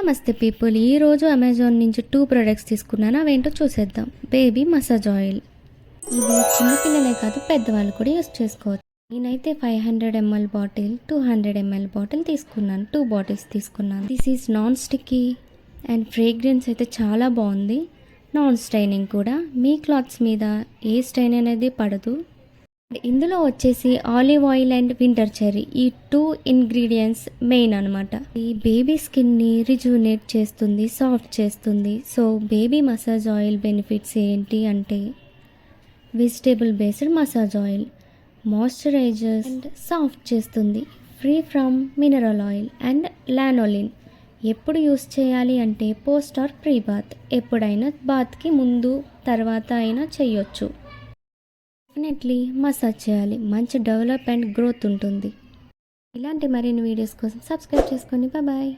నమస్తే పీపుల్, ఈరోజు అమెజాన్ నుంచి 2 ప్రొడక్ట్స్ తీసుకున్నాను. అవేంటో చూసేద్దాం. Baby massage oil. ఇది చిన్నపిల్లలే కాదు పెద్దవాళ్ళు కూడా యూస్ చేసుకోవచ్చు. నేనైతే 500 ml బాటిల్, 200 ml బాటిల్ తీసుకున్నాను. 2 బాటిల్స్ తీసుకున్నాను. This is non sticky and fragrance అయితే చాలా బాగుంది. నాన్ స్టైనింగ్ కూడా. మీ క్లాత్స్ మీద ఏ స్టైన్ అనేది పడదు. ఇందులో వచ్చేసి olive oil and winter cherry, ఈ 2 ఇంగ్రీడియంట్స్ మెయిన్ అనమాట. ఈ బేబీ స్కిన్ని రిజునేట్ చేస్తుంది, సాఫ్ట్ చేస్తుంది. So baby massage oil benefits ఏంటి అంటే vegetable based massage oil, moisturisers and soft చేస్తుంది, free from mineral oil and lanolin. ఎప్పుడు యూస్ చేయాలి అంటే పోస్ట్ ఆర్ ప్రీ బాత్, ఎప్పుడైనా బాత్కి ముందు తర్వాత అయినా చేయొచ్చు. డెఫినెట్లీ మసాజ్ చేయాలి, మంచి డెవలప్ అండ్ గ్రోత్ ఉంటుంది. ఇలాంటి మరిన్ని వీడియోస్ కోసం సబ్స్క్రైబ్ చేసుకోండి. బాయ్.